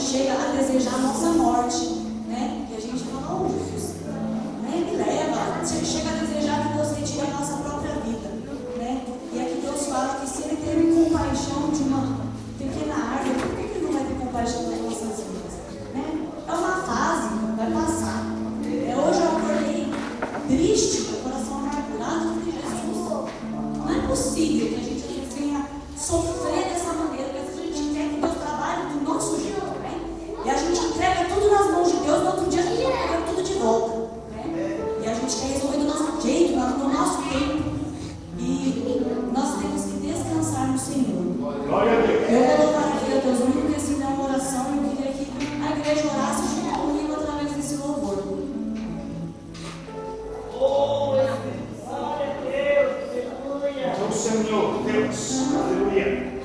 chega a desejar a nossa morte, né? E a gente fala, oh Jesus, né? Me leva. Você chega a desejar que você tire a nossa própria vida, né? E aqui Deus fala que se Ele teve compaixão de uma pequena árvore, por que Ele não vai ter compaixão das nossas vidas? Né? É uma fase, vai passar. Hoje eu acordei triste, meu coração amargurado. Eu falei, Jesus, não é possível que a gente venha sofrer dessa maneira, porque a gente quer que Deus trabalhe do nosso jeito, né? E a gente entrega tudo nas mãos de Deus, no outro dia a gente pega tudo de volta, né? E a gente quer resolver do nosso jeito, no nosso tempo. E nós temos que descansar no Senhor. Glória a Deus. Eu vou louvar aqui a Deus muito, porque assim é uma oração. Eu queria que a igreja orasse junto comigo através desse louvor. Glória a Deus. Aleluia. Então, Senhor, Deus. Aleluia.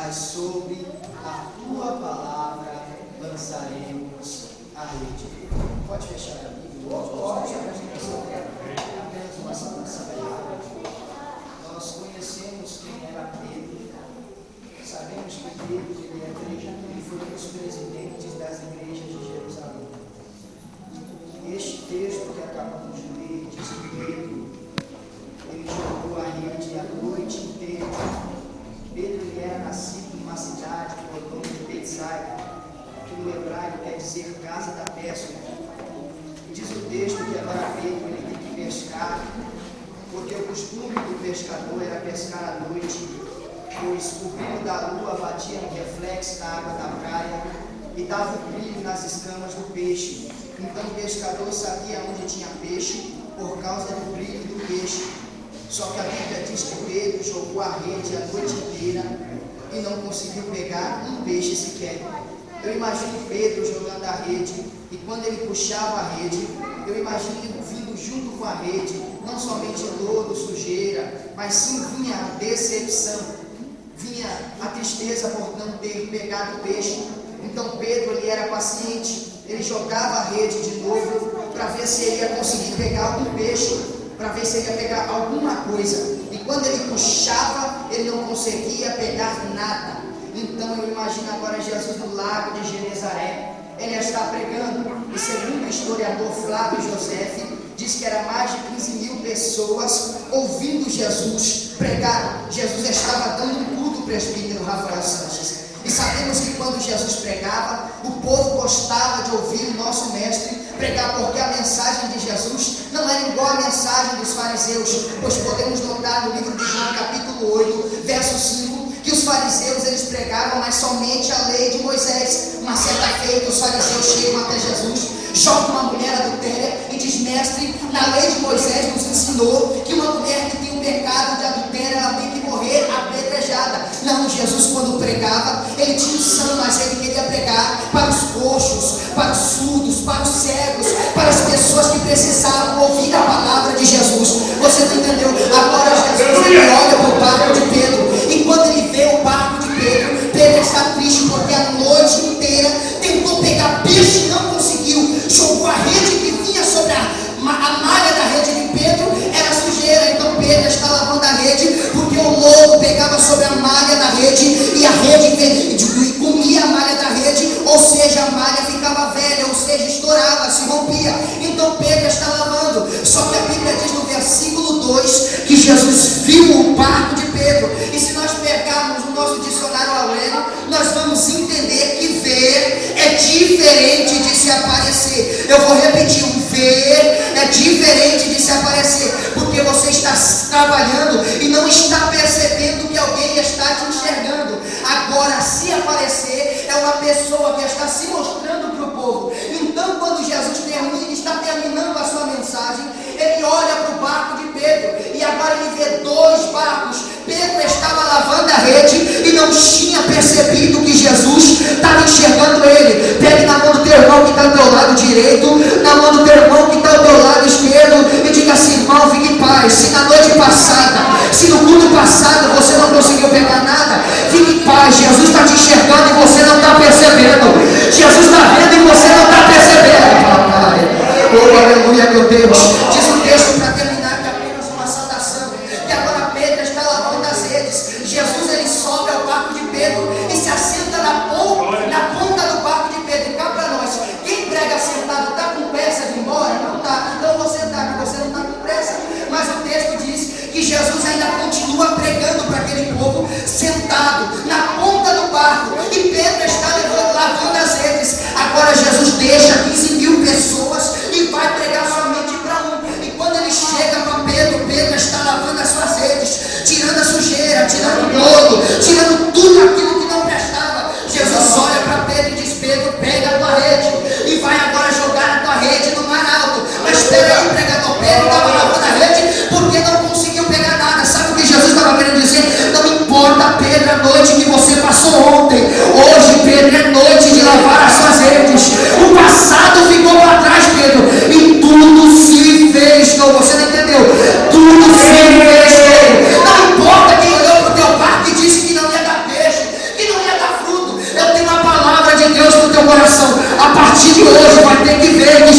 mas sobre a tua palavra lançaremos a rede. Pode fechar a Bíblia? Pode. Apenas uma saudação. Nós conhecemos quem era Pedro. Sabemos que Pedro ele foi um dos presidentes das igrejas de Jerusalém. Este texto que acabamos de ler diz que Pedro ele jogou a rede a noite inteira. Pedro ele era nascido numa cidade com o nome de Betsaida, que no hebraico quer dizer casa da pesca. E diz o texto que agora Pedro ele tem que pescar, porque o costume do pescador era pescar à noite, pois o brilho da lua batia no reflexo da água da praia e dava o brilho nas escamas do peixe. Então o pescador sabia onde tinha peixe por causa do brilho do peixe. Só que a Bíblia diz que Pedro jogou a rede a noite inteira e não conseguiu pegar um peixe sequer. Eu imagino Pedro jogando a rede, e quando ele puxava a rede, eu imagino vindo junto com a rede, não somente lodo, sujeira, mas sim vinha a decepção, vinha a tristeza por não ter pegado o peixe. Então Pedro ele era paciente, ele jogava a rede de novo para ver se ele ia conseguir pegar algum peixe, para ver se ele ia pegar alguma coisa. E quando ele puxava, ele não conseguia pegar nada. Então eu imagino agora Jesus no lago de Genezaré. Ele está pregando, e segundo o historiador Flávio José, diz que era mais de 15.000 pessoas ouvindo Jesus pregar. Jesus estava dando um culto, o presbítero Rafael Sanches. E sabemos que quando Jesus pregava, o povo gostava de ouvir o nosso mestre pregar, porque a mensagem de Jesus não era igual à mensagem dos fariseus, pois podemos notar no livro de João capítulo 8, verso 5, que os fariseus eles pregavam, mas somente a lei de Moisés. Uma certa feita, os fariseus chegam até Jesus, jogam uma mulher adultéria e diz: mestre, na lei de Moisés nos ensinou que uma mulher que tem um pecado de adultério, ela tem que morrer apedrejada. Não, Jesus quando pregava, ele tinha unção, mas ele queria pregar para os coxos, para os surdos, para os cegos, para as pessoas que precisavam ouvir a palavra de Jesus. Você não entendeu? Agora Jesus ele olha para o barco de Pedro, e quando ele vê o barco de Pedro, Pedro está triste porque a noite inteira tentou pegar peixe e não conseguiu. Jogou a rede que vinha sobre a malha da rede de Pedro, era sujeira. Então Pedro está lavando a rede, porque o lodo pegava sobre a malha da rede, e a rede comia a malha da rede, ou seja, a malha ficava velha, ou seja, estourava, se rompia. Então Pedro está lavando. Só que a Bíblia diz no versículo 2 que Jesus viu o barco de Pedro. E se nós pegarmos o nosso dicionário Aurélio, nós vamos entender que ver é diferente de se aparecer. Eu vou repetir: o ver é diferente de se aparecer, porque você está trabalhando e não está percebendo que alguém está te enxergando. Agora, se aparecer, é uma pessoa que está se mostrando para o povo. Então, quando Jesus está terminando a sua mensagem, ele olha para o barco de Pedro, e agora ele vê dois barcos. Pedro estava lavando a rede e não tinha percebido que Jesus estava enxergando ele. Pegue na mão do teu irmão que está do teu lado direito, na mão do teu irmão que está do teu lado esquerdo, e diga assim: irmão, fique em paz. Se na noite passada, se no culto passado você não conseguiu pegar nada, fique em paz. Jesus está te enxergando e você não está percebendo. Jesus está vendo e você não está percebendo. Papai, oh aleluia, meu Deus. Diz o texto para terminar que apenas uma saudação, que agora Pedro está lavando as redes. Jesus ele sobe ao barco de Pedro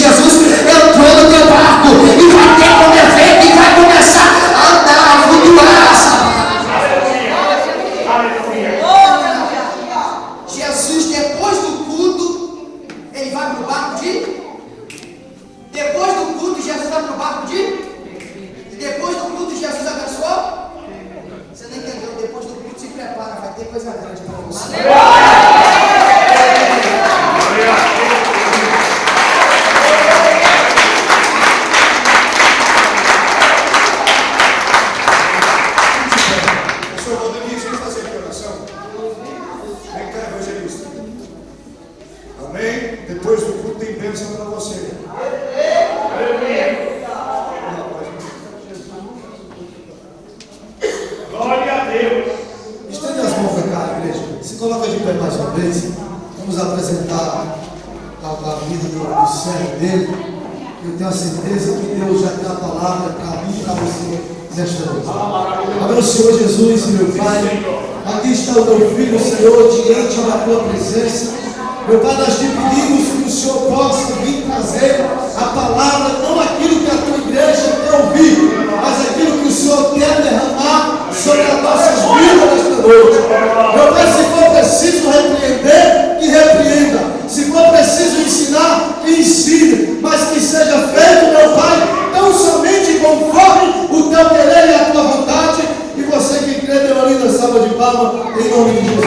Jesus entrou no teu barco e vai ter como efeito e vai começar a andar, a flutuar essa barca. Jesus, depois do culto, ele vai para o barco de... Depois do culto, Jesus vai para o barco de... E depois do culto, Jesus abençoou? Você não entendeu? Depois do culto, se prepara, vai ter coisa grande para você. Depois do culto tem bênção para você. Glória a Deus. Estende as mãos para cá, igreja. Se coloca de pé mais uma vez. Vamos apresentar a vida do servo dele. Eu tenho a certeza que Deus já tem a palavra para mim e para você nesta noite. Amém, Senhor Jesus, meu Pai. Aqui está o teu filho, Senhor, diante da tua presença. Meu Pai, nós te pedimos que o Senhor possa vir trazer a palavra, não aquilo que a tua igreja quer ouvir, mas aquilo que o Senhor quer derramar sobre as nossas vidas nesta noite. Meu Pai, se for preciso repreender, que repreenda. Se for preciso ensinar, que ensine. Mas que seja feito, meu Pai, tão somente conforme o teu querer e a tua vontade. E você que crê, dê uma linda salva de palmas, em nome de Jesus.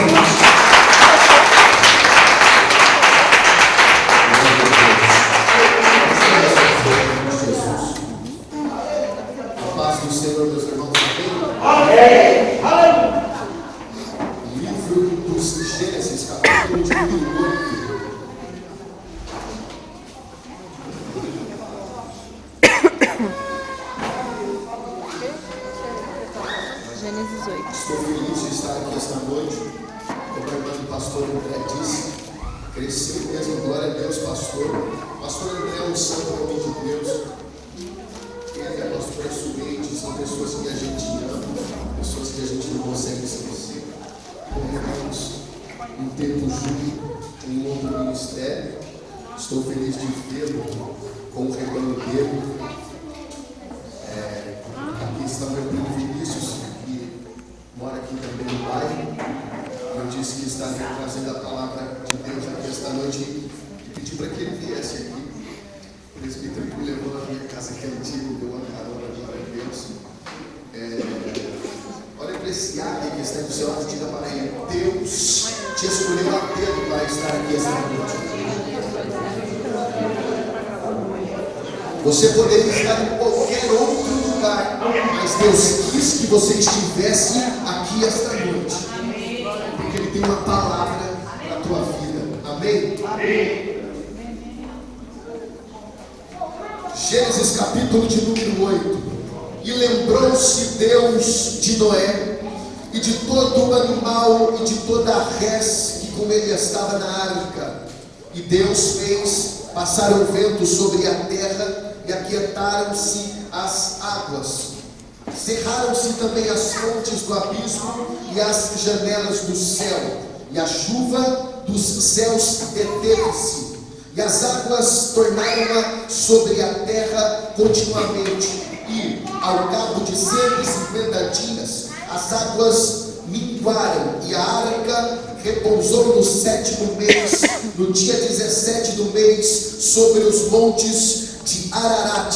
Amém. Livro dos Gênesis, capítulo de número 8. Gênesis 8. Estou feliz de estar aqui esta noite. Como a irmã do pastor André disse, cresceu mesmo, glória a Deus, pastor. Pastor André é um santo homem de Deus. Ele é nosso pressumente, são pessoas que a gente ama, pessoas que a gente não consegue esquecer. Corremos um tempo junto em um outro ministério. Estou feliz de vê-lo com o rebanho dele. Aqui está meu primo Vinícius, que mora aqui também no bairro. Eu disse que estaria trazendo a palavra de Deus aqui esta noite e pedi para que ele viesse aqui. O presbítero que me levou na minha casa quentinho, deu uma carona, glória a Deus. Olha para esse águia que está do seu lado, diga para ele: Deus te escolheu a dedo para estar aqui esta noite. Você poderia estar em qualquer outro lugar, mas Deus quis que você estivesse aqui esta noite, porque Ele tem uma palavra para a tua vida. Amém? Amém. Gênesis capítulo de número 8. E lembrou-se Deus de Noé e de todo o animal e de toda a res que com ele estava na arca. E Deus fez passar o vento sobre a terra e aquietaram-se as águas. Cerraram-se também as fontes do abismo e as janelas do céu, e a chuva dos céus deteve-se. E as águas tornaram-a sobre a terra continuamente. E, ao cabo de 150 dias, as águas minguaram, e a arca repousou no 7º mês, no dia 17 do mês, sobre os montes de Ararat.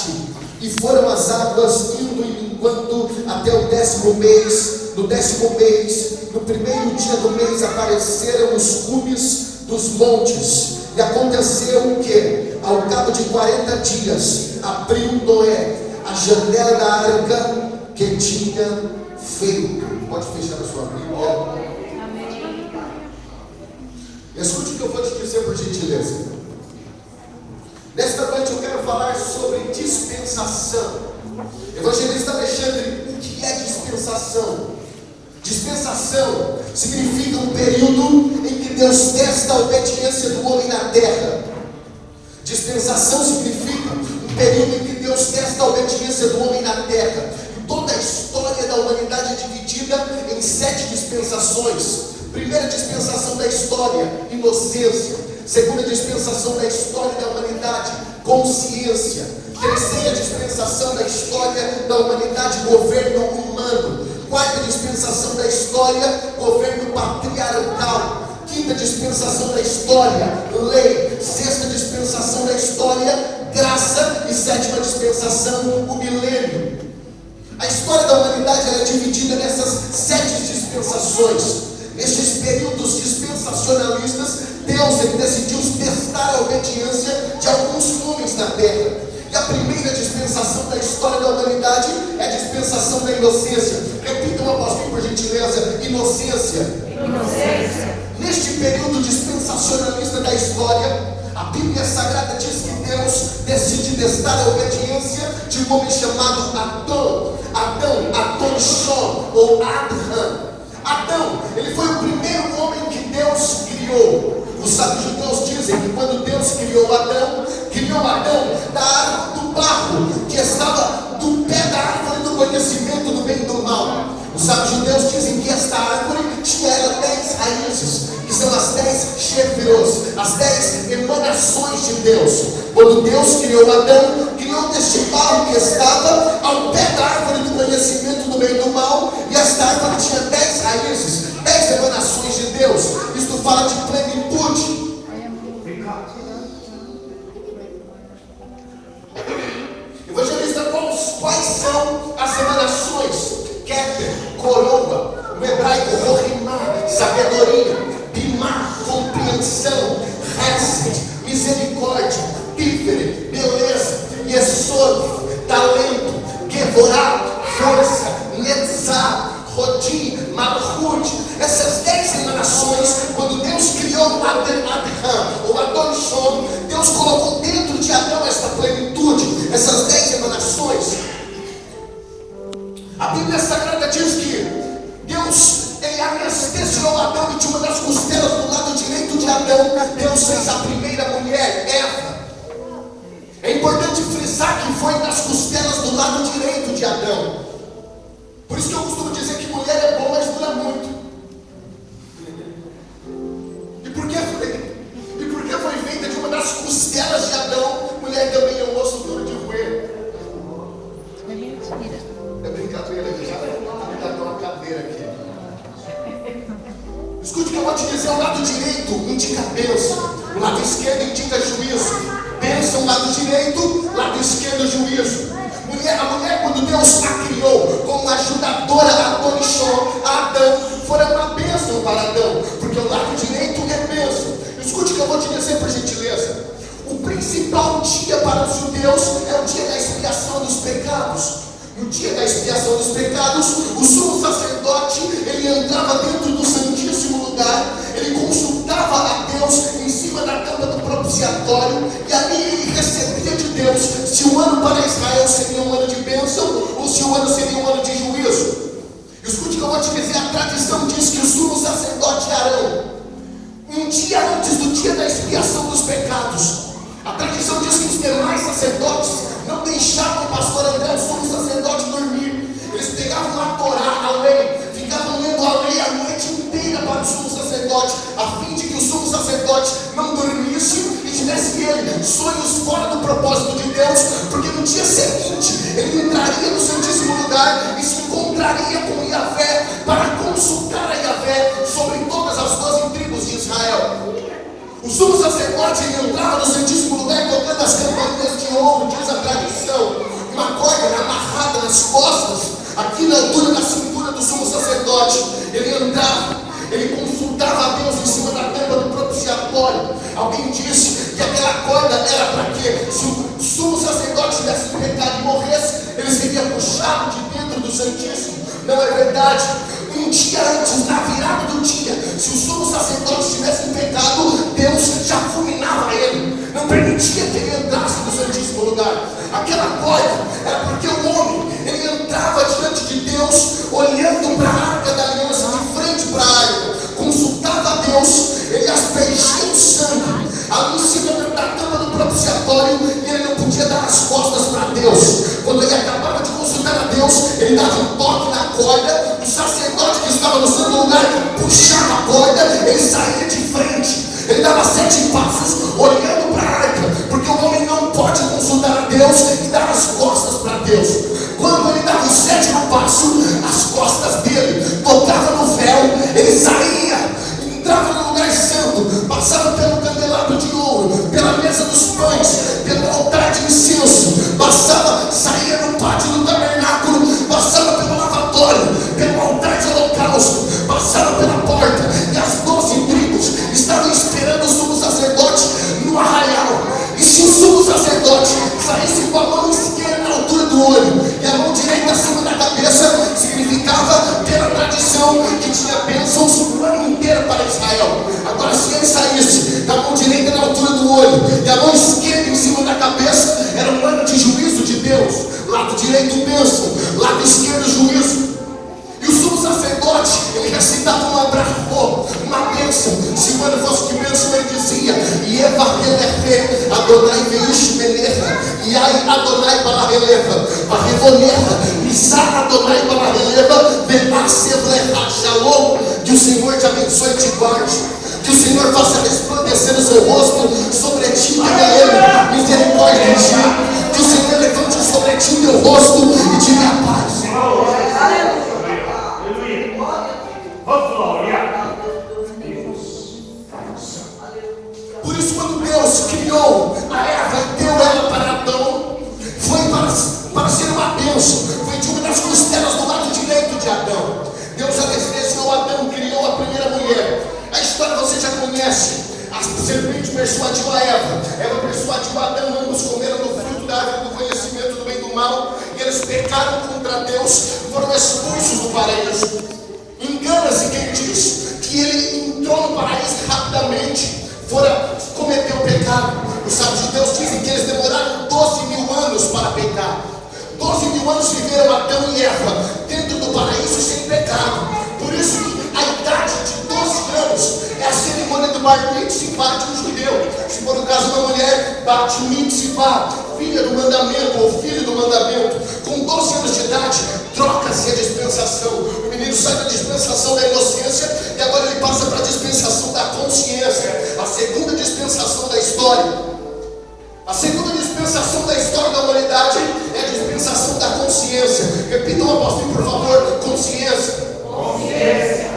E foram as águas indo e minguando até o 10º mês. No 10º mês, no primeiro dia do mês, apareceram os cumes dos montes. E aconteceu que, ao cabo de 40 dias, abriu Noé a janela da arca que tinha feito. Pode fechar a sua Bíblia. Escute o que eu vou te dizer, por gentileza. Nesta noite eu quero falar sobre dispensação. Evangelista Alexandre, o que é dispensação? Dispensação significa um período em que Deus testa a obediência do homem na terra. Dispensação significa um período em que Deus testa a obediência do homem na terra. Toda a história da humanidade é dividida em 7 dispensações. Primeira dispensação da história história, inocência. Segunda dispensação da história da humanidade, consciência. Terceira dispensação da história da humanidade, governo humano. Quarta dispensação da história, governo patriarcal. Quinta dispensação da história, lei. Sexta dispensação da história, graça. E sétima dispensação, o milênio. A história da humanidade é dividida nessas 7 dispensações. Nestes períodos dispensacionalistas, Deus decidiu testar a obediência de alguns homens na terra. E a primeira dispensação da história da humanidade é a dispensação da inocência. Repitam após mim, por gentileza: inocência. Neste período dispensacionalista da história, a Bíblia Sagrada diz que Deus decide testar a obediência de um homem chamado Adão. Adão Shon, ou Adhan. Adão, ele foi o primeiro homem que Deus criou. Os sábios judeus dizem que quando Deus criou Adão da árvore do barro, que estava do pé da árvore do conhecimento do bem e do mal. Os sábios judeus dizem que esta árvore tinha 10 raízes, que são as 10 Shefiros, as 10 emanações de Deus. Quando Deus criou Adão, criou deste barro que estava ao pé da árvore do conhecimento do bem e do mal, e esta árvore tinha 10 raízes, 10 emanações de Deus. Isto fala de plenitude. Evangelista, quais são as emanações? Keter, coroa, no hebraico rorimá, sabedoria, bimá, compreensão, hesed, misericórdia, tifere, beleza, yesod, talento, gevorá, força, netzah, rodi, malchut. Essas 10 emanações, quando Deus criou Adhan, ou Adon Shon, Deus colocou dentro de Adão esta plenitude, essas 10 emanações. A Bíblia Sagrada diz que Deus, ele anestesiou Adão, e de uma das costelas do lado direito de Adão, Deus fez a primeira mulher, Eva. É importante frisar que foi nas costelas do lado direito de Adão. Por isso que eu costumo dizer que mulher é bom, mas dura muito. E por que foi feita de uma das costelas de Adão? Mulher também é um osso duro de roer. É mentira. É brincadeira, já vai uma cadeira aqui. Escute o que eu vou te dizer: o lado direito indica bênção, o lado esquerdo indica juízo. Bênção, lado direito, lado esquerdo, juízo. A mulher, quando Deus a criou como ajudadora Adão, foi uma bênção para Adão, porque o lado direito é bênção. Escute o que eu vou te dizer, por gentileza. O principal dia para os judeus é o dia da expiação dos pecados. No dia da expiação dos pecados, o sumo sacerdote, ele entrava dentro do santíssimo lugar, ele consultava a Deus em cima da tampa do propiciatório, e ali ele recebia de Deus se o ano para Israel seria um ano de bênção ou se o ano seria um ano de juízo. Escute o que eu vou te dizer: a tradição diz que o sumo sacerdote Arão, um dia antes do dia da expiação dos pecados, a tradição diz que os demais sacerdotes não deixavam o pastor André, o sumo sacerdote, dormir. Eles pegavam a Torá, a lei, ficavam lendo a lei a noite inteira para o sumo sacerdote, a fim de que o sumo sacerdote não dormisse e tivesse ele sonhos fora do propósito de Deus, porque no dia seguinte ele entraria no santíssimo lugar e se encontraria com Yahvé para consultar a Yahvé sobre todas as 12 tribos de Israel. O sumo sacerdote, ele entrava no santíssimo lugar tocando as campainhas de ouro, diz a tradição, uma corda amarrada nas costas, aqui na altura da cintura do sumo sacerdote. Ele entrava, ele consultava a Deus em cima da tampa do propiciatório. Alguém disse que aquela corda era para quê? Se o sumo sacerdote tivesse pecado e morresse, ele seria puxado de dentro do santíssimo. Não é verdade? Um dia antes, na virada do dia, se o sumo sacerdote tivesse pecado, Deus já fulminava ele, não permitia que ele entrasse no santíssimo lugar. Aquela corda era porque o homem, ele entrava diante de Deus, olhando para a arca da aliança, de frente para a arca, consultava a Deus, ele aspergia o sangue ali em cima da tampa do propiciatório, e ele não podia dar as costas para Deus. Quando ele acabava de consultar a Deus, ele dava um toque na corda, o sacerdote que estava no santo lugar lugar, puxava a corda, ele saía de frente. Ele dava 7 passos olhando para a arca, porque o homem não pode consultar a Deus e dar as costas para Deus. Quando ele dava o 7º passo, as costas dele tocavam no véu, ele saía, entrava no lugar santo, passava pelo candelabro de ouro, pela mesa dos pães, pelo altar de incenso, saía no pátio do tabernáculo, passava pelo lavatório, pelo altar de holocausto, passava pela porta, e as 12 tribos estavam esperando o sumo sacerdote no arraial. E se o sumo sacerdote saísse com a mão esquerda na altura do olho e a mão direita acima da cabeça, significava, pela tradição, que tinha bênçãos o ano inteiro para Israel. Agora, se ele saísse com a mão direita na altura do olho e a mão esquerda em cima da cabeça, era um ano de juízo de Deus. Lado direito bênção, lado esquerdo juízo. E o sumo sacerdote, ele recitava uma brachô, uma bênção. Se quando fosse de bênção, ele dizia: Yeva Relefe, Adonai Veish Melecha, Yai Adonai Barahelecha, Barrevonecha, Misa Adonai Barahelecha, Venasevlecha Shalom. Que o Senhor te abençoe e te guarde. Que o Senhor faça resplandecer o seu rosto sobre ti, e dê ele misericórdia de ti. Que o Senhor levante sobre ti o teu rosto e te dê a paz. Por isso, quando Deus criou a Eva e deu ela para Adão, foi para ser uma bênção. Foi de uma das costelas do lado direito de Adão. Deus anestesiou Adão, criou a primeira mulher. A história você já conhece. A serpente persuadiu a Eva. Eva persuadiu Adão. Ambos comeram do fruto da árvore do conhecimento do bem e do mal. E eles pecaram contra Deus. Foram expulsos do paraíso. Engana-se quem diz que ele entrou no paraíso e rapidamente cometeu o pecado. Os sábios de Deus dizem que eles demoraram 12.000 anos para pecar. 12.000 anos viveram Adão e Eva dentro do paraíso sem pecado. Por isso que a idade de 12 anos é a cerimônia do Bar Mitzvah de um judeu. Se for o caso da mulher, Bat Mitzvah, filha do mandamento ou filho do mandamento. Com 12 anos de idade, troca-se a dispensação. O menino sai da dispensação da inocência e agora ele passa para a dispensação da consciência. A segunda dispensação da história. A segunda dispensação da história da humanidade é a dispensação da consciência. Repitam, apóstolo, por favor: consciência. Consciência.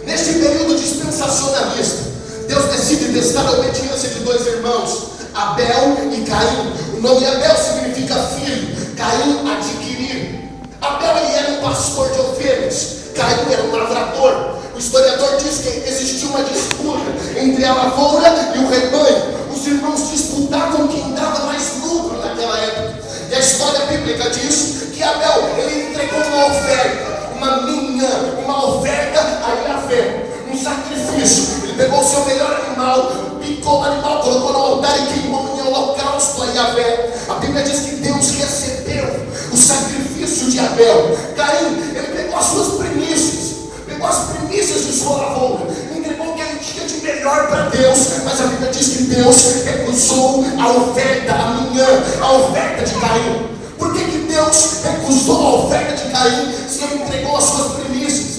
Neste período dispensacionalista, Deus decide testar a obediência de 2 irmãos, Abel e Caim. O nome Abel significa filho, Caim, adquirir. Abel ele era um pastor de ovelhas, Caim era um lavrador. O historiador diz que existia uma disputa entre a lavoura e o rebanho. Os irmãos disputavam quem dava mais lucro naquela época. E a história bíblica diz que Abel ele entregou uma oferta, uma oferta a Yahvé, um sacrifício. Ele pegou o seu melhor animal, picou o animal, colocou no altar e queimou em holocausto a Yahvé. A Bíblia diz que Deus recebeu o sacrifício de Abel. Caim, ele pegou as suas primícias, pegou as primícias de sua lavoura, entregou o que ele tinha de melhor para Deus. Mas a Bíblia diz que Deus recusou a oferta, a oferta de Caim. Por que Deus recusou a oferta de Caim se ele entregou as suas primícias?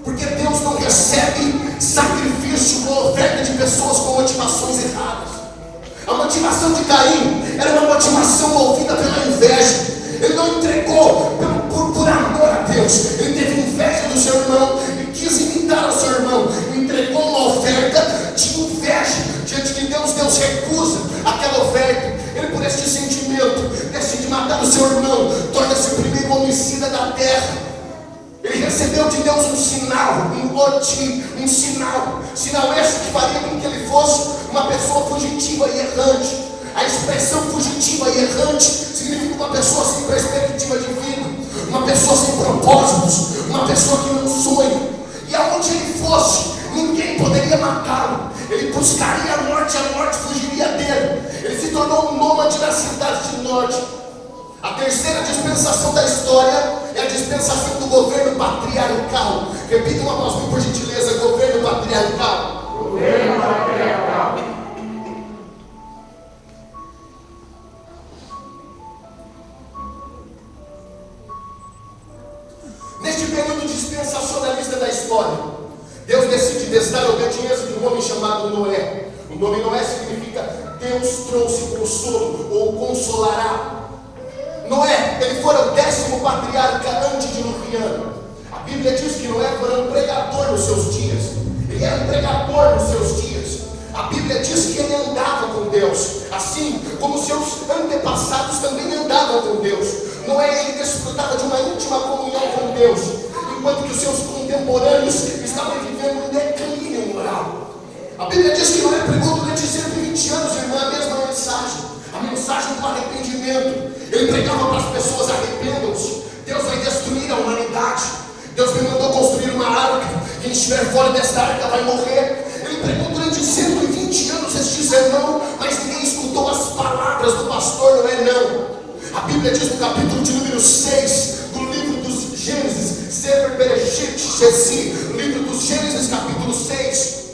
Porque Deus não recebe sacrifício ou oferta de pessoas com motivações erradas. A motivação de Caim era uma motivação movida pela inveja. Ele não entregou por amor a Deus. Ele teve inveja do seu irmão e quis imitar o seu irmão. Entregou uma oferta de inveja diante de Deus. Deus recusa aquela oferta. Ele, por este sentimento, decide matar o seu irmão. Torna-se o primeiro homicida da terra. Ele recebeu de Deus um sinal, um sinal esse que faria com que ele fosse uma pessoa fugitiva e errante. A expressão fugitiva e errante significa uma pessoa sem perspectiva de vida, uma pessoa sem propósitos, uma pessoa que não sonha. E aonde ele fosse, ninguém poderia matá-lo. Ele buscaria a morte fugiria dele. Ele se tornou um nômade na cidade de norte. A terceira dispensação da história é a dispensação do governo patriarcal. Repitam, apóstolo, por gentileza: governo patriarcal. Governo patriarcal. Neste período dispensacionalista da história, um homem chamado Noé. O nome Noé significa Deus trouxe consolo ou consolará. Noé, ele fora o 10º patriarca antediluviano. A Bíblia diz que Noé foi um pregador nos seus dias. Ele era um pregador nos seus dias. A Bíblia diz que ele andava com Deus, assim como seus antepassados também andavam com Deus. Noé, ele desfrutava de uma íntima comunhão com Deus, enquanto que os seus contemporâneos estavam vivendo um declínio moral. A Bíblia diz que Noé pregou durante 120 anos, irmã, a mesma mensagem, a mensagem do arrependimento. Ele pregava para as pessoas: arrependam-se, Deus vai destruir a humanidade, Deus me mandou construir uma arca, quem estiver fora desta arca vai morrer. Ele pregou durante 120 anos este sermão, mas ninguém escutou as palavras do pastor Noé, não. A Bíblia diz no capítulo de número 6 do livro dos Gênesis, Sefer Bereshit Shesi, livro dos Gênesis, capítulo 6,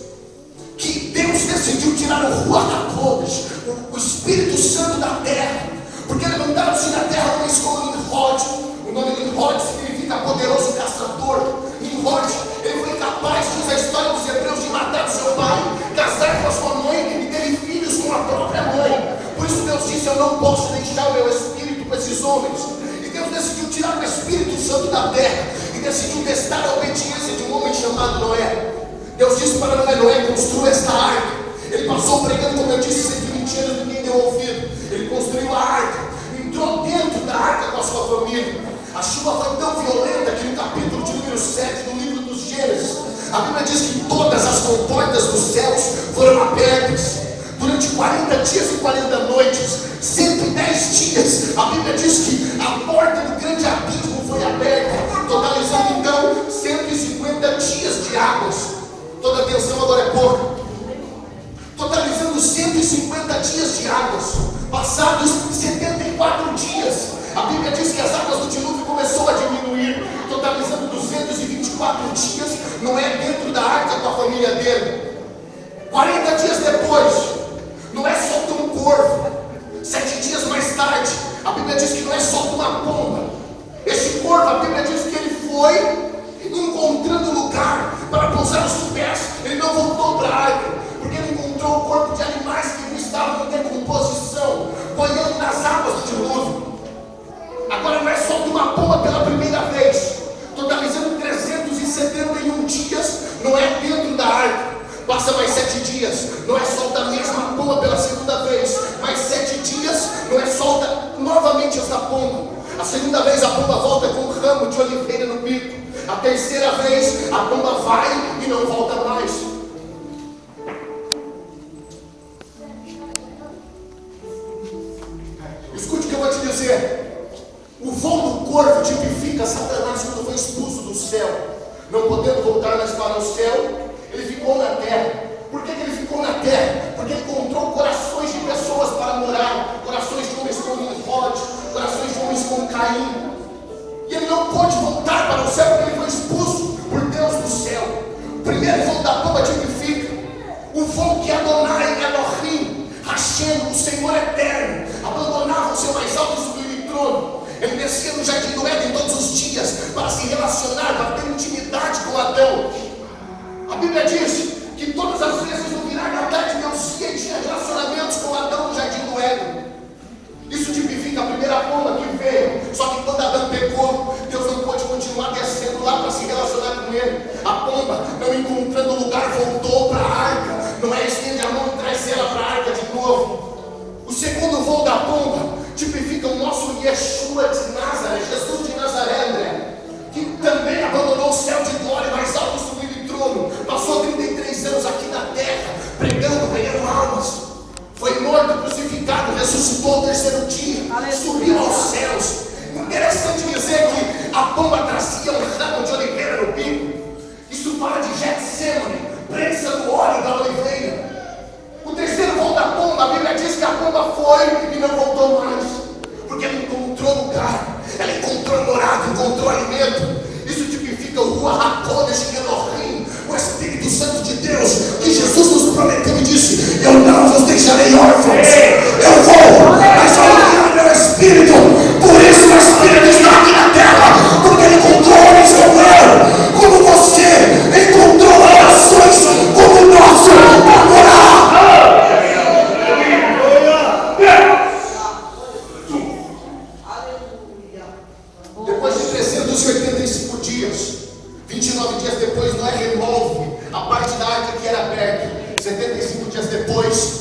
que Deus decidiu tirar o Ruach HaKodesh, o Espírito Santo da terra, porque levantaram-se na terra homens como Nimrod. O nome Nimrod significa poderoso caçador. Nimrod, ele foi capaz, diz a história dos hebreus, de matar seu pai, casar com a sua mãe e ter filhos com a própria mãe. Por isso Deus disse: eu não posso deixar o meu espírito com esses homens. E Deus decidiu tirar o Espírito Santo da terra e decidiu testar a obediência de um homem chamado Noé. Deus disse para Noé: construa esta arca. Ele passou pregando, como eu disse, 120 anos, ninguém deu ouvido. Ele construiu a arca, entrou dentro da arca com a sua família. A chuva foi tão violenta que no capítulo de número 7 do livro dos Gênesis, a Bíblia diz que todas as comportas dos céus foram abertas. Durante 40 dias e 40 noites, 110 dias, a Bíblia diz que a porta do grande abismo foi aberta, totalizando então 150 dias de águas. Toda atenção agora é pouca. Totalizando 150 dias de águas. Passados 74 dias, a Bíblia diz que as águas do dilúvio começou a diminuir, totalizando 224 dias. Noé dentro da arca com a família dele. 40 dias depois, Noé solta um corvo. 7 dias mais tarde, a Bíblia diz que Noé solta uma pomba. Esse corvo, a Bíblia diz que ele foi encontrando lugar para pousar os pés. Ele não voltou para a arca, porque ele encontrou o corpo de animais que não estavam em decomposição, boiando nas águas do dilúvio. Agora Noé solta uma pomba pela primeira vez, totalizando 371 dias. Noé dentro da arca. Passa mais 7 dias, Noé solta a mesma pomba pela segunda vez. Mais 7 dias, Noé solta novamente esta pomba. A segunda vez a pomba volta com um ramo de oliveira no bico. A terceira vez a pomba vai e não volta mais. Escute o que eu vou te dizer. O voo do corvo tipifica Satanás quando foi expulso do céu. Não podendo voltar mais para o céu, ele ficou na terra. Por que ele ficou na terra? Porque ele encontrou corações de pessoas para morar. Corações de homens como Nimrod, corações de homens como Caim. E ele não pôde voltar para o céu porque ele foi expulso por Deus do céu. O primeiro voo da pomba tipifica o voo que Adonai, Elohim, Hashem, o Senhor eterno, abandonava o seu mais alto e sublime trono. Ele descia no jardim do Éden todos os dias para se relacionar, para ter intimidade com Adão. A Bíblia diz que todas as vezes no virar da tarde Deus ia e tinha relacionamentos com Adão no jardim do Éden. Isso tipifica a primeira pomba que veio. Só que quando Adão pecou, Deus não pôde continuar descendo lá para se relacionar com ele. A pomba, não encontrando lugar, voltou para a arca. Noé estende a mão e traz ela para a arca de novo. O segundo voo da pomba tipifica o nosso Yeshua de Nazaré, Jesus de Nazaré, André, que também abandonou o céu de glória mais alto e sublime trono. Passou 33 anos aqui na terra, pregando, ganhando almas. Foi morto, crucificado, ressuscitou ao terceiro dia, subiu aos céus. Interessante dizer que a pomba trazia um ramo de oliveira no bico. Isso fala de Getsemane, prensa do óleo da oliveira. O terceiro voo da pomba, a Bíblia 75 dias depois,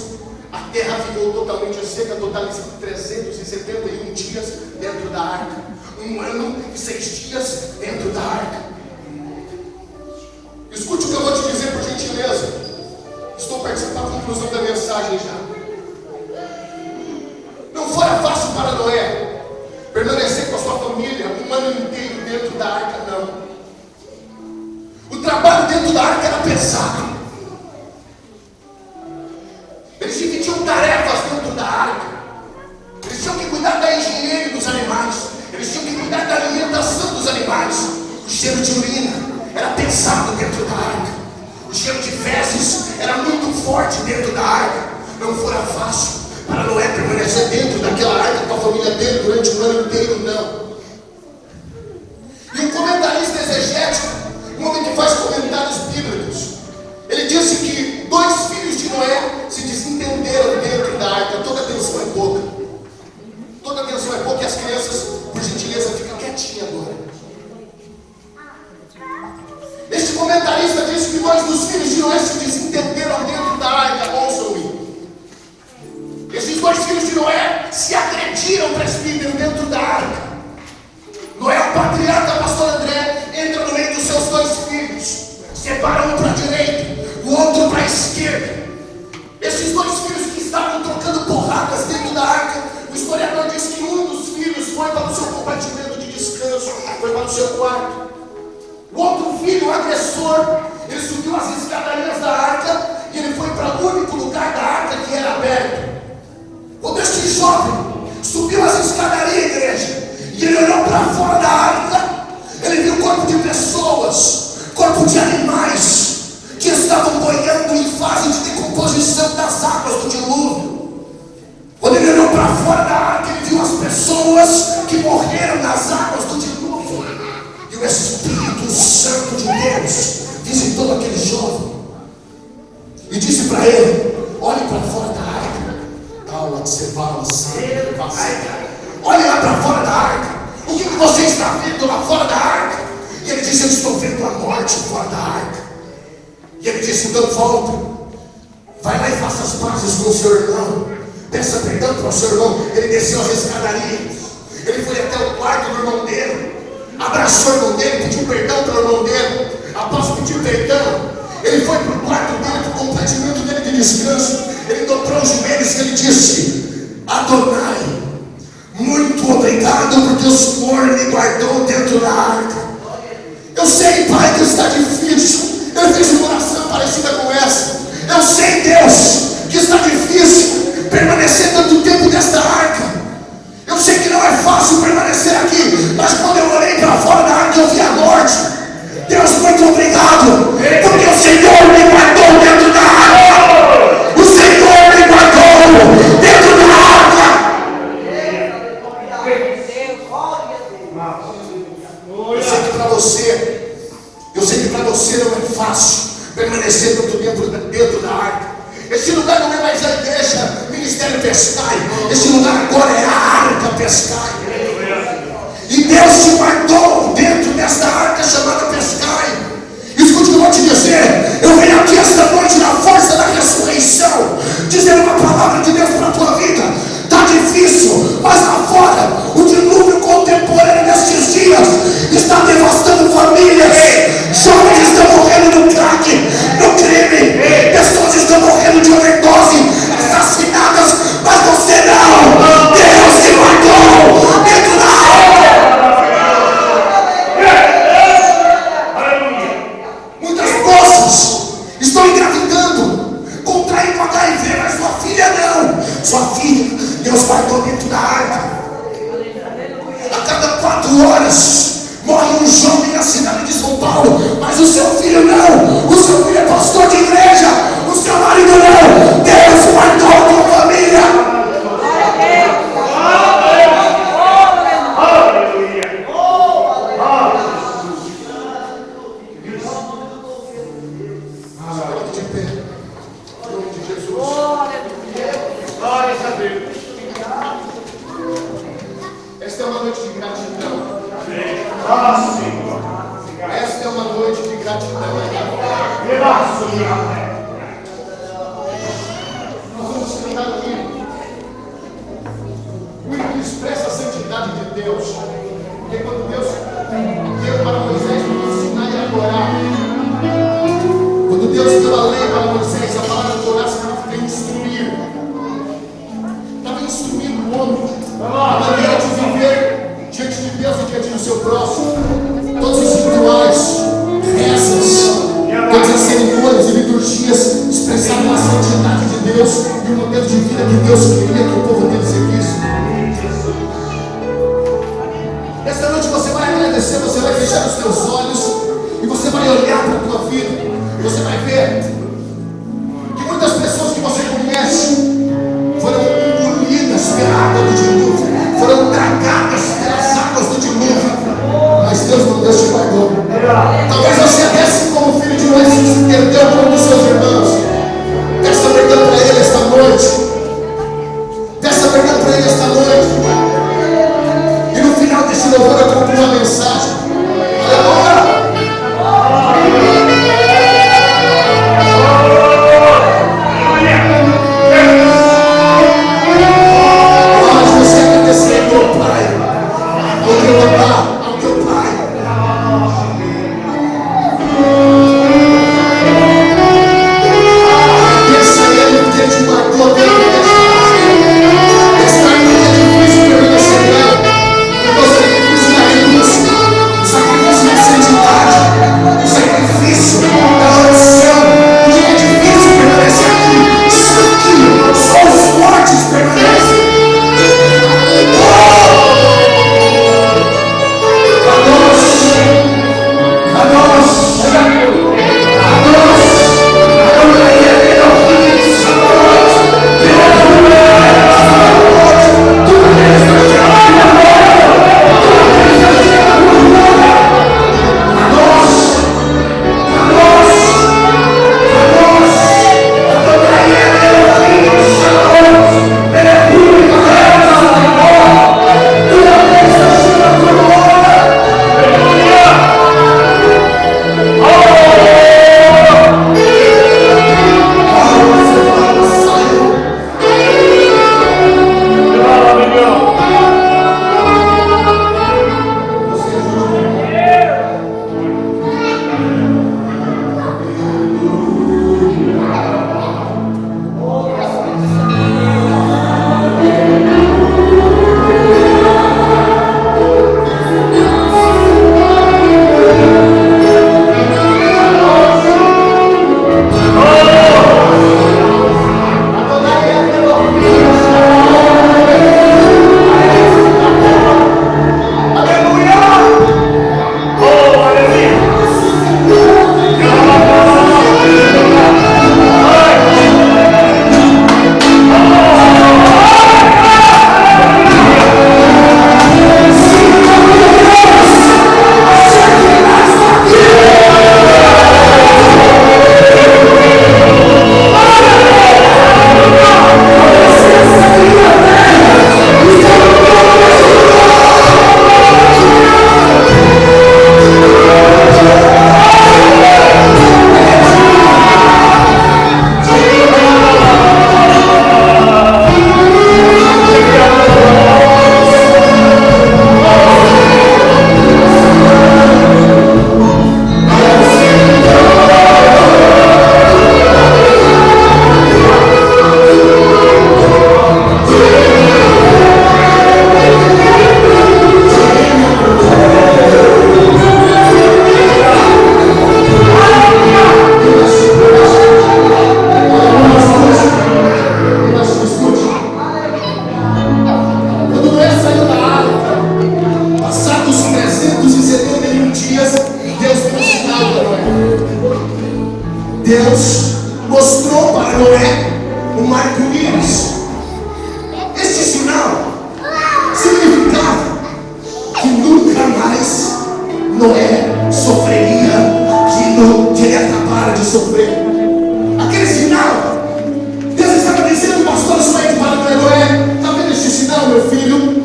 a terra ficou totalmente seca, totalizando 371 dias dentro da arca. 1 ano e 6 dias dentro da arca. Escute o que eu vou te dizer, por gentileza. Estou participando da conclusão da mensagem já. Não fora fácil para Noé permanecer com a sua família 1 ano inteiro dentro da arca, não. O trabalho dentro da arca era pesado. Eles dividiam tarefas dentro da arca. Eles tinham que cuidar da higiene dos animais. Eles tinham que cuidar da alimentação dos animais. O cheiro de urina era pesado dentro da arca. O cheiro de fezes era muito forte dentro da arca. Não fora fácil para Noé permanecer dentro daquela arca com a família dele durante 1 ano inteiro, não. E um comentarista exegético, um homem que faz comentários bíblicos, ele disse que 2 filhos de Noé se desentenderam dentro da arca. Toda atenção é pouca. Toda atenção é pouca e as crianças, por gentileza, ficam quietinhas agora. Este comentarista disse que 2 dos filhos de Noé se desentenderam dentro da arca. Ouçam-me. Esses 2 filhos de Noé se agrediram, presbítero, dentro da arca. Noé, o patriarca, pastor André, entra no meio dos seus 2 filhos, separa um para a direita, o outro para a esquerda. Esses 2 filhos que estavam trocando porradas dentro da arca, o historiador diz que um dos filhos foi para o seu compartimento de descanso, foi para o seu quarto. O outro filho, o agressor, ele subiu as escadarias da arca e ele foi para o único lugar da arca que era aberto. Quando este jovem subiu as escadarias, igreja, e ele olhou para fora da arca, ele viu corpo de pessoas, corpo de animais, que estavam boiando em fase de decomposição das águas do dilúvio. Quando ele olhou para fora da arca, ele viu as pessoas que morreram nas águas do dilúvio. E o Espírito Santo de Deus visitou aquele jovem e disse para ele: olhe para fora da arca. Olhe lá para fora da arca. O que você está vendo lá fora da arca? E ele disse: eu estou vendo a morte fora da arca. E ele disse: então volta, vai lá e faça as pazes com o seu irmão, peça perdão para o seu irmão. Ele desceu as escadarias, ele foi até o quarto do irmão dele, abraçou o irmão dele, pediu perdão para o irmão dele. Após pedir perdão, ele foi para o quarto dele, para o compartimento dele de descanso. Ele dobrou os joelhos e ele disse: Adonai, muito obrigado porque o Senhor me guardou dentro da arca. Eu sei, Pai, que está difícil. Eu fiz uma oração parecida com essa. Eu sei, Deus, que está difícil permanecer tanto tempo nesta arca. Eu sei que não é fácil permanecer aqui, mas quando eu olhei para fora da arca, eu vi a morte. Deus, muito obrigado, porque o Senhor me guardou dentro da arca. O Senhor me guardou dentro da arca. Eu sei que para você não é fácil permanecer tanto dentro da arca. Esse lugar não é mais a igreja Ministério Pescai. Esse lugar agora é a arca Pescai. E Deus te guardou dentro desta arca chamada Pescai. Escute o que eu vou te dizer. Eu venho aqui esta noite na força da ressurreição, dizendo uma palavra de Deus para a tua vida. Está difícil, mas lá fora o dilúvio contemporâneo destes dias está devastando famílias. Jovens estão morrendo no crack, no crime. Pessoas estão morrendo de overdose, assassinadas. Mas você não. Deus te guardou dentro da arca. Muitas moças estão engravidando, contraindo HIV, mas sua filha não. Sua filha, Deus guardou dentro da arca. A cada 4 horas morre um jovem na cidade de São Paulo, mas o seu filho não. O seu filho é pastor de igreja, o seu marido não. Deus guardou a tua família. Esta é uma noite de gratidão. Esta é uma noite de gratidão. Deus. Porque quando Deus deu para Moisés para ensinar e adorar, quando Deus deu a lei para Moisés, a palavra Torá significa instruir. Estava instruindo o homem a maneira de viver diante de Deus e diante do seu próximo. Todos os rituais, rezas, todas as cerimônias e liturgias expressavam a santidade de Deus e o modelo de vida que Deus queria que o povo dele seguisse. Esta noite você vai agradecer, você vai fechar os teus olhos e você vai olhar para a tua vida. Você vai ver que muitas pessoas que você conhece foram engolidas pela água do dilúvio, foram tragadas pelas águas do dilúvio, mas Deus não Deus te guardou. Talvez você até assim como filho de Moisés se perdeu como dos seus irmãos. Peça perdão para ele esta noite. Peça perdão para ele esta noite. E no final desse louvor eu compro uma mensagem. Aleluia! Deus mostrou para Noé o arco-íris. Este sinal significava que nunca mais Noé sofreria aquilo que ele acabara de sofrer. Aquele sinal, Deus estava dizendo, pastor Suede, para Noé: está vendo este sinal, meu filho?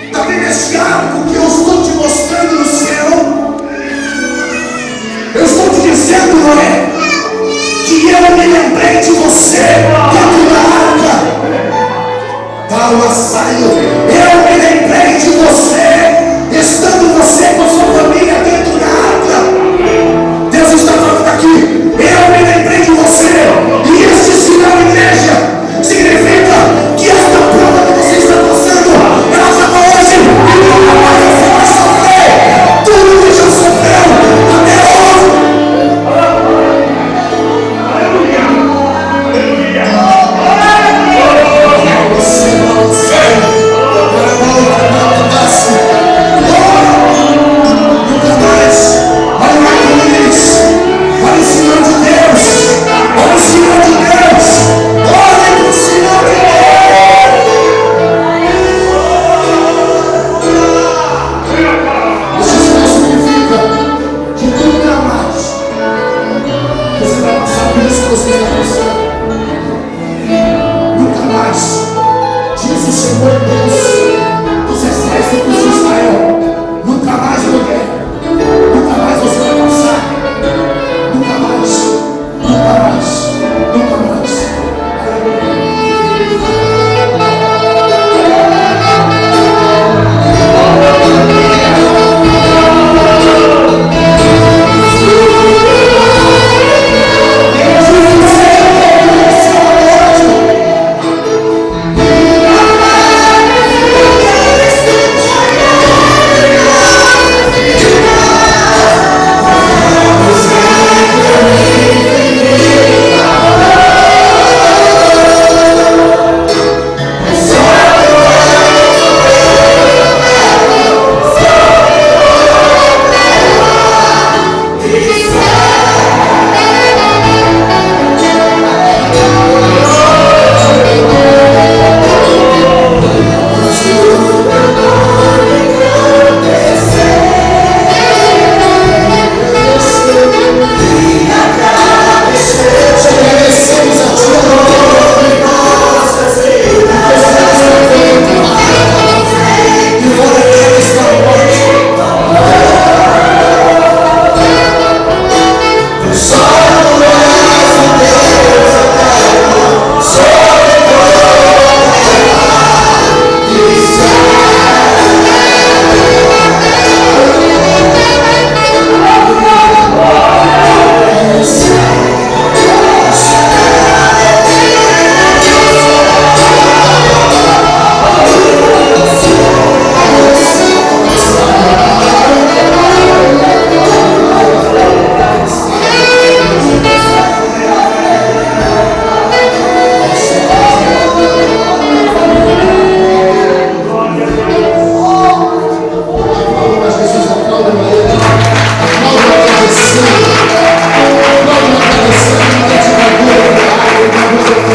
Está vendo este arco que eu estou te mostrando no céu? Eu estou te dizendo, Noé, que eu me lembrei de você dentro da arca.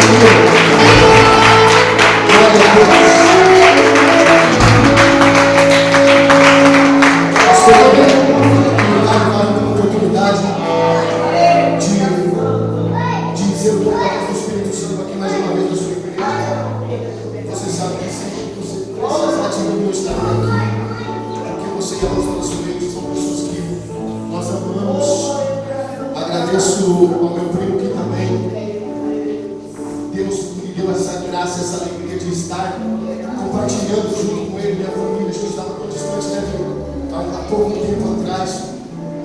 Glória a Deus. Pastor, eu tenho oportunidade de dizer o total do Espírito Santo aqui mais uma vez na sua igreja. Você sabe que sempre que você precisar de mim, eu estarei aqui. Porque você e a nossa igreja são pessoas que nós amamos. Agradeço ao meu primo que também Deus me deu essa graça, essa alegria de estar compartilhando junto com ele, minha família, que estava tão distante, né? Há pouco tempo atrás,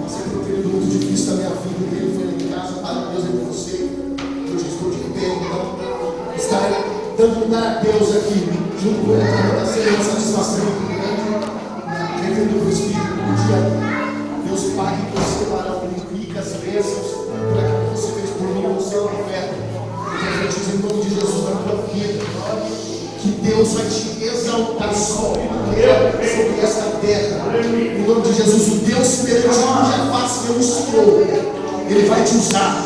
passei por um período muito difícil da minha vida, ele foi lá em casa, para Deus é com você, hoje estou de pé, então, estar dando lugar a Deus aqui, junto com ele, está sendo uma satisfação muito grande, crendo no Espírito, um dia Deus pague você para ricas bênçãos, por aquilo que você fez por mim, no céu e no inferno. Eu te digo em nome de Jesus na tua vida, que Deus vai te exaltar sobre esta terra. Em nome de Jesus, o Deus perante cuja face eu estou, Ele vai te usar,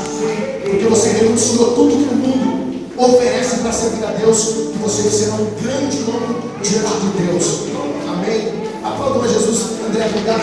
porque você renunciou tudo que o mundo oferece para servir a Deus, e você será um grande nome diante de Deus. Amém? Aplauda a Jesus. André, obrigado.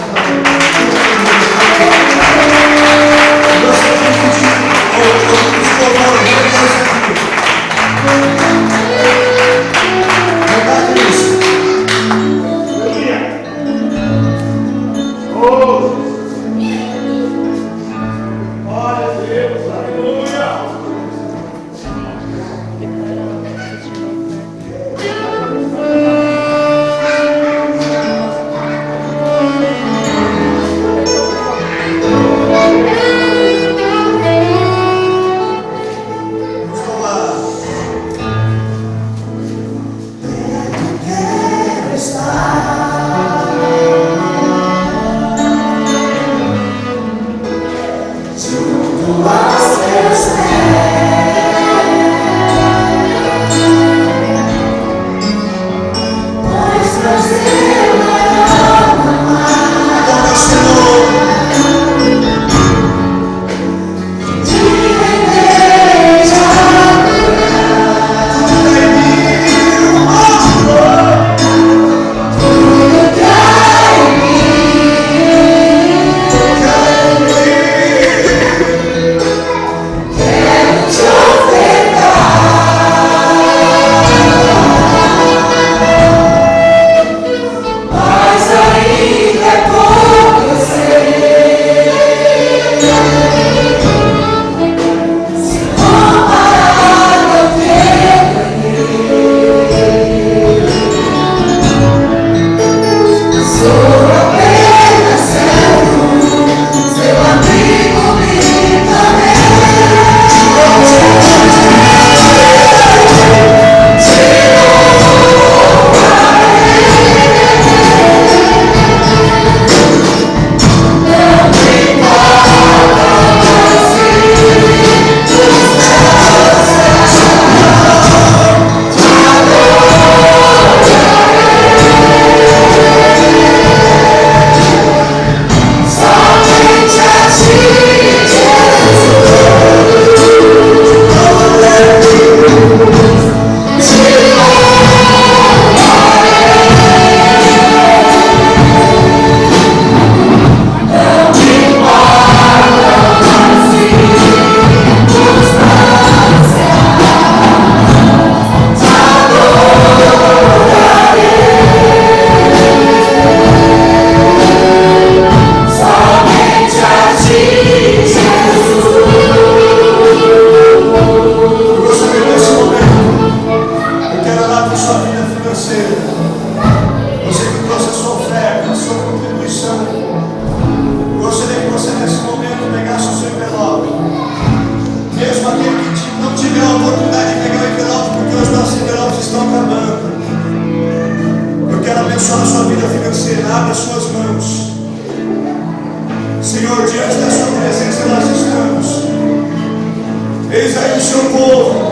Eis aí o seu povo.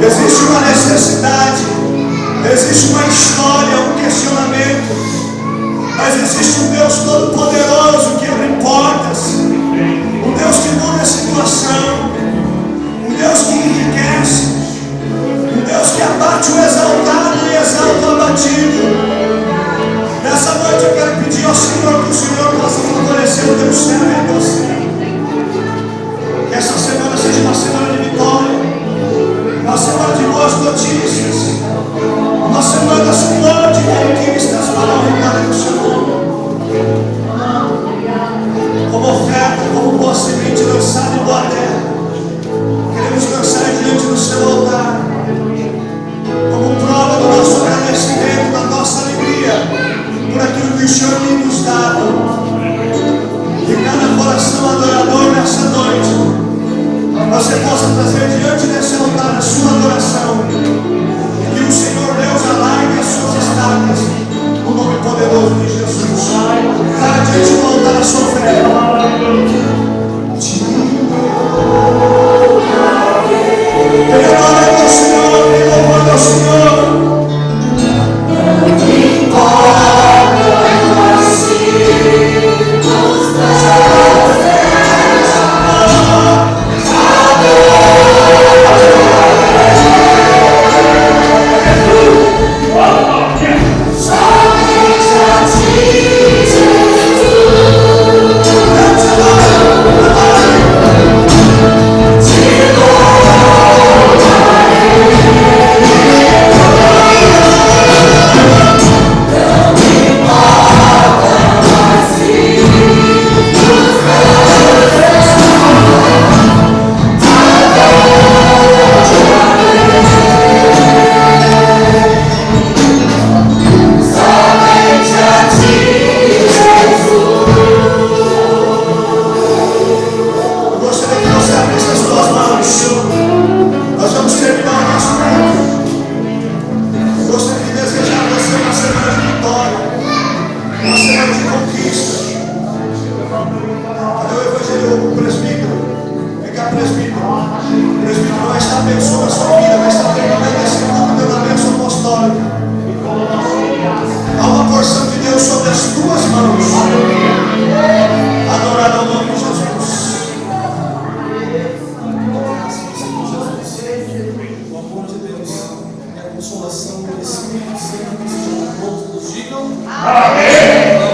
Existe uma necessidade, existe uma história, um questionamento, mas existe um Deus todo-poderoso que abre portas, um Deus que muda a situação, um Deus que enriquece. ação do Espírito Santo esteja com todos. Nos digam. Amém.